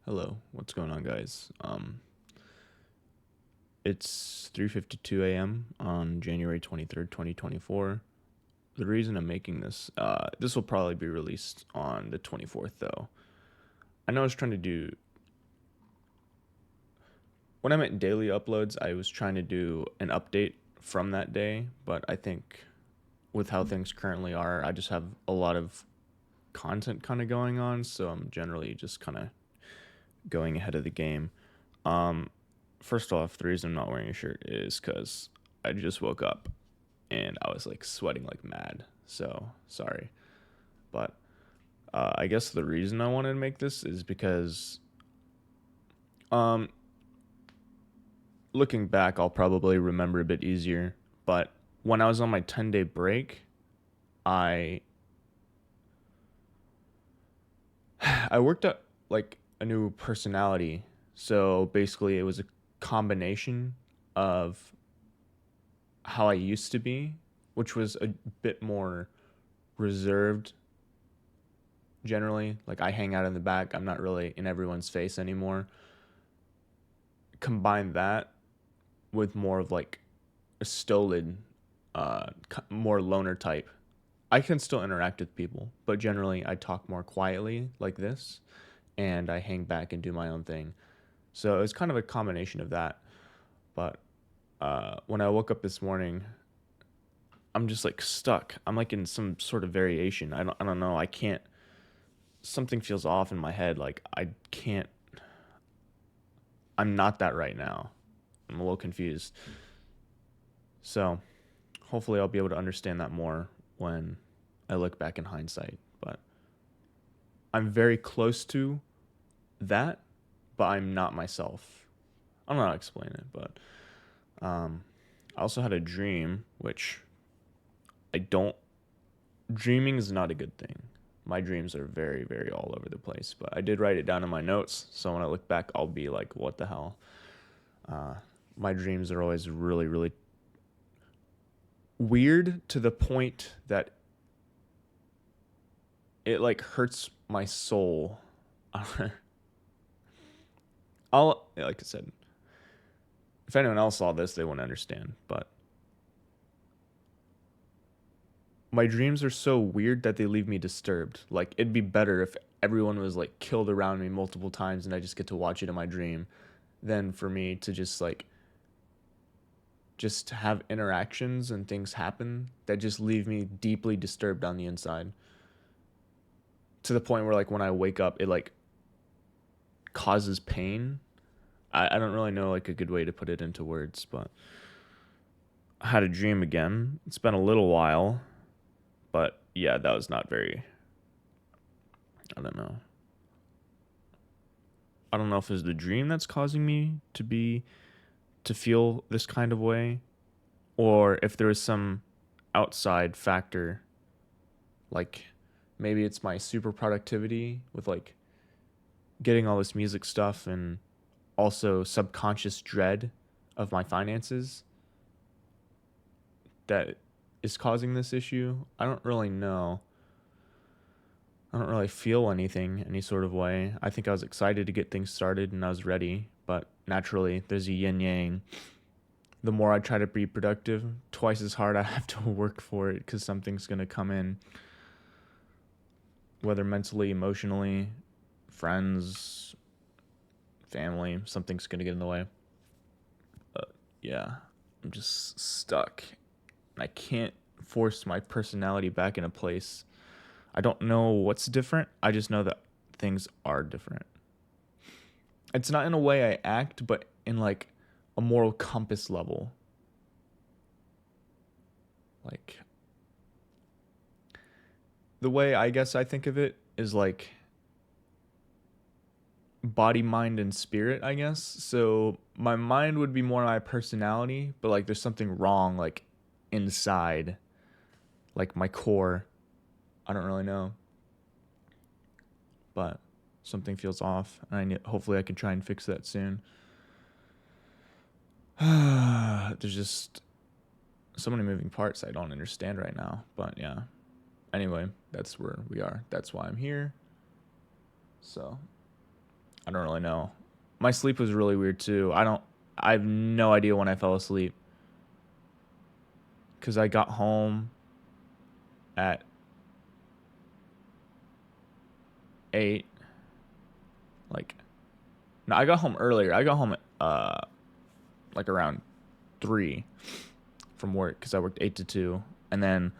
Hello, what's going on, guys? It's 3:52 a.m. on January 23rd, 2024. The reason I'm making this will probably be released on the 24th, though. I know I was trying to do, when I meant daily uploads, I was trying to do an update from that day, but I think with how things currently are, I just have a lot of content kind of going on, so I'm generally just kind of going ahead of the game. Um, First off, the reason I'm not wearing a shirt is because I just woke up and I was like sweating like mad. So sorry, but I guess the reason I wanted to make this is because um, looking back, I'll probably remember a bit easier. But when I was on my 10-day break, I I worked out like a new personality. So basically, it was a combination of how I used to be, which was a bit more reserved generally. Like I hang out in the back, I'm not really in everyone's face anymore. Combine that with more of like a stolid, more loner type. I can still interact with people, but generally I talk more quietly like this and I hang back and do my own thing. So it's kind of a combination of that. But when I woke up this morning, I'm just like stuck. I'm like in some sort of variation. I don't know. I can't. Something feels off in my head. Like I can't. I'm not that right now. I'm a little confused. So hopefully I'll be able to understand that more when I look back in hindsight. But I'm very close to that, but I'm not myself. I don't know how to explain it, but I also had a dream, which I don't. Dreaming is not a good thing. My dreams are very, very all over the place, but I did write it down in my notes, so when I look back, I'll be like, what the hell? Uh, my dreams are always really, really weird to the point that it like hurts my soul. I'll like I said, if anyone else saw this, they wouldn't understand. But my dreams are so weird that they leave me disturbed. Like it'd be better if everyone was like killed around me multiple times and I just get to watch it in my dream than for me to just have interactions and things happen that just leave me deeply disturbed on the inside. To the point where like when I wake up it like causes pain. I don't really know like a good way to put it into words, but I had a dream again. It's been a little while, but yeah, that was not very. I don't know. I don't know if it's the dream that's causing me to feel this kind of way, or if there is some outside factor, like maybe it's my super productivity with like getting all this music stuff and also subconscious dread of my finances that is causing this issue. I don't really know. I don't really feel anything any sort of way. I think I was excited to get things started and I was ready, but naturally there's a yin yang. The more I try to be productive, twice as hard I have to work for it because something's going to come in, whether mentally, emotionally, friends, family, something's going to get in the way. But yeah, I'm just stuck. I can't force my personality back into place. I don't know what's different. I just know that things are different. It's not in a way I act, but in like a moral compass level. Like the way I guess I think of it is like body, mind, and spirit, I guess. So my mind would be more my personality, but like there's something wrong like inside, like my core. I don't really know, but something feels off, and hopefully I can try and fix that soon. There's just so many moving parts I don't understand right now, but yeah. Anyway, that's where we are. That's why I'm here. So I don't don't really know. My sleep was really weird too. I have no idea when I fell asleep because I got home at 8. Like, no, I got home earlier. I got home at like around 3 from work because I worked 8 to 2, and then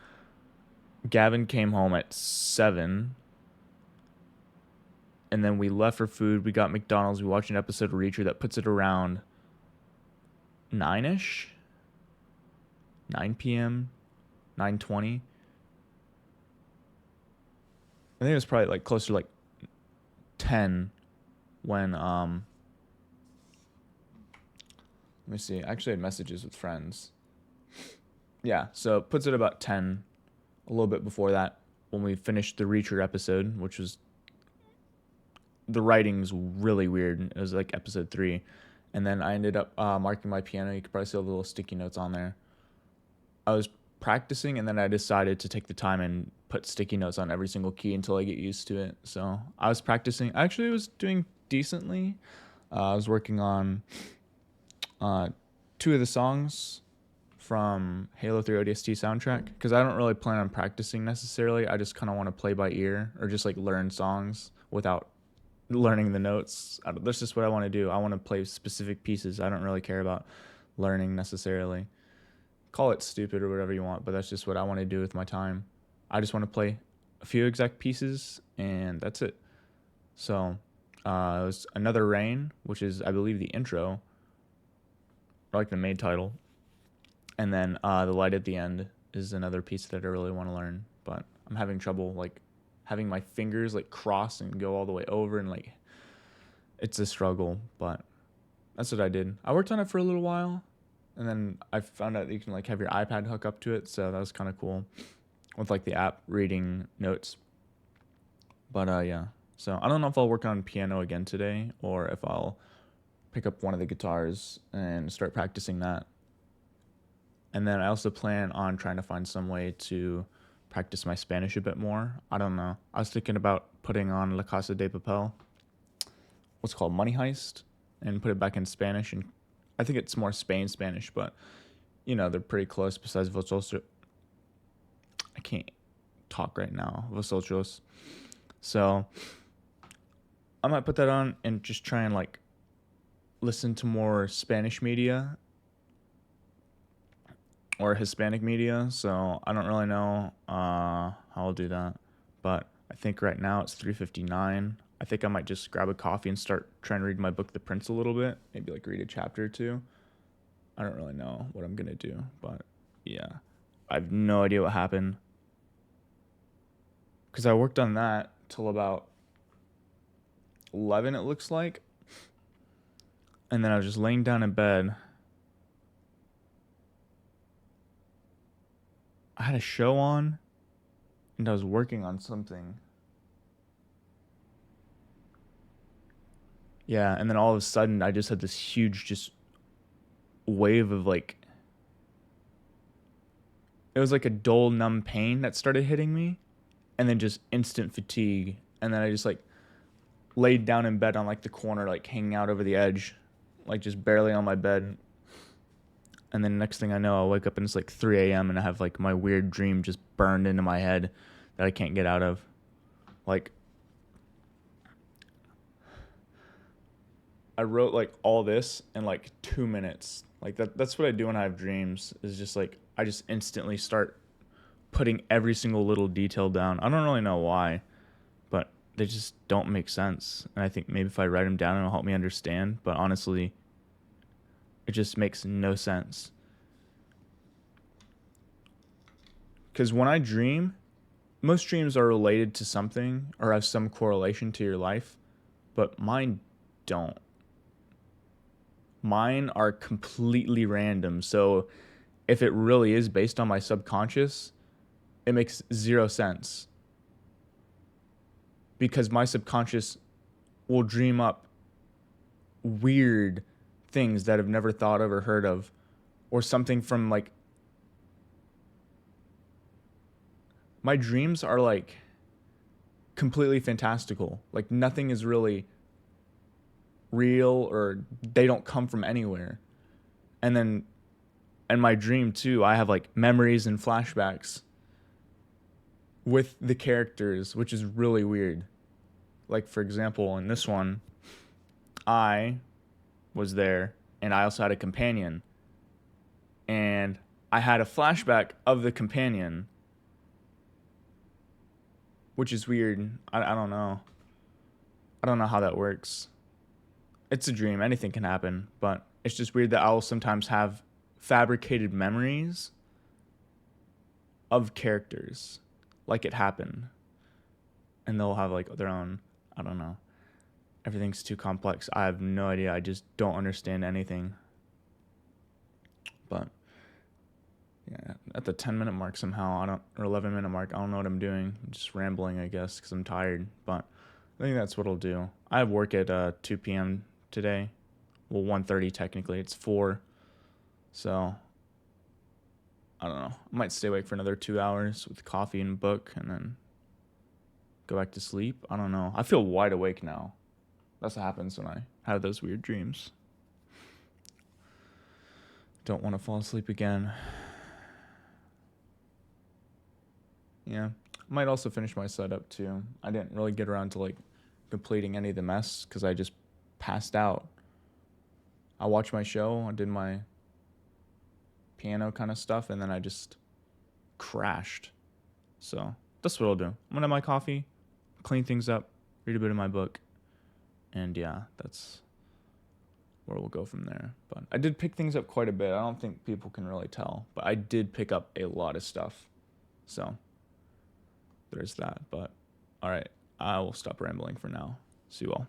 Gavin came home at 7, and then we left for food. We got McDonald's. We watched an episode of Reacher that puts it around 9ish, 9 p.m., 9:20. I think it was probably like closer to like 10 when let me see. I actually had messages with friends. Yeah, so it puts it about 10, a little bit before that, when we finished the Reacher episode, which was, the writing's really weird. It was like episode 3. And then I ended up marking my piano. You could probably see all the little sticky notes on there. I was practicing, and then I decided to take the time and put sticky notes on every single key until I get used to it. So I was practicing. Actually, I was doing decently. I was working on 2 of the songs from Halo 3 ODST soundtrack, because I don't really plan on practicing necessarily. I just kind of want to play by ear, or just like learn songs without learning the notes. That's just what I want to do. I want to play specific pieces. I don't really care about learning necessarily. Call it stupid or whatever you want, but that's just what I want to do with my time. I just want to play a few exact pieces, and that's it. So it was Another Rain, which is, I believe, the intro, or like the main title. And then The Light at the End is another piece that I really want to learn, but I'm having trouble like having my fingers like cross and go all the way over, and like it's a struggle, but that's what I did. I worked on it for a little while, and then I found out that you can like have your iPad hook up to it, so that was kind of cool with like the app reading notes. But yeah, so I don't know if I'll work on piano again today, or if I'll pick up one of the guitars and start practicing that. And then I also plan on trying to find some way to practice my Spanish a bit more. I don't know. I was thinking about putting on La Casa de Papel, what's called Money Heist, and put it back in Spanish. And I think it's more Spain Spanish, but you know, they're pretty close besides vosotros. I can't talk right now. Vosotros. So I might put that on and just try and like listen to more Spanish media or Hispanic media. So I don't really know how I'll do that, but I think right now it's 3:59. I think I might just grab a coffee and start trying to read my book The Prince a little bit, maybe like read a chapter or two. I don't really know what I'm gonna do, but yeah, I have no idea what happened, because I worked on that till about 11, it looks like, and then I was just laying down in bed. I had a show on, and I was working on something. Yeah, and then all of a sudden, I just had this huge, just wave of like, it was like a dull, numb pain that started hitting me, and then just instant fatigue. And then I just like laid down in bed on like the corner, like hanging out over the edge, like just barely on my bed. And then next thing I know, I'll wake up and it's like 3 a.m. and I have like my weird dream just burned into my head that I can't get out of. Like, I wrote like all this in like 2 minutes. Like that's what I do when I have dreams, is just like I just instantly start putting every single little detail down. I don't really know why, but they just don't make sense. And I think maybe if I write them down, it'll help me understand. But honestly, it just makes no sense. Because when I dream, most dreams are related to something or have some correlation to your life, but mine don't. Mine are completely random. So if it really is based on my subconscious, it makes zero sense. Because my subconscious will dream up weird things that I've never thought of or heard of, or something from like, my dreams are like completely fantastical. Like nothing is really real or they don't come from anywhere. And then in my dream too, I have like memories and flashbacks with the characters, which is really weird. Like for example, in this one, I was there and I also had a companion, and I had a flashback of the companion, which is weird. I don't know. I don't know how that works. It's a dream. Anything can happen, but it's just weird that I'll sometimes have fabricated memories of characters like it happened, and they'll have like their own, I don't know. Everything's too complex. I have no idea. I just don't understand anything. But yeah, at the 10-minute mark somehow, I don't, or 11-minute mark, I don't know what I'm doing. I'm just rambling, I guess, because I'm tired. But I think that's what I'll do. I have work at 2 p.m. today. Well, 1:30 technically. It's 4. So I don't know. I might stay awake for another 2 hours with coffee and book and then go back to sleep. I don't know. I feel wide awake now. That's what happens when I have those weird dreams. Don't want to fall asleep again. Yeah. I might also finish my setup too. I didn't really get around to like completing any of the mess because I just passed out. I watched my show, I did my piano kind of stuff, and then I just crashed. So that's what I'll do. I'm gonna have my coffee, clean things up, read a bit of my book, and yeah, that's where we'll go from there. But I did pick things up quite a bit. I don't think people can really tell, but I did pick up a lot of stuff. So there's that. But all right, I will stop rambling for now. See you all.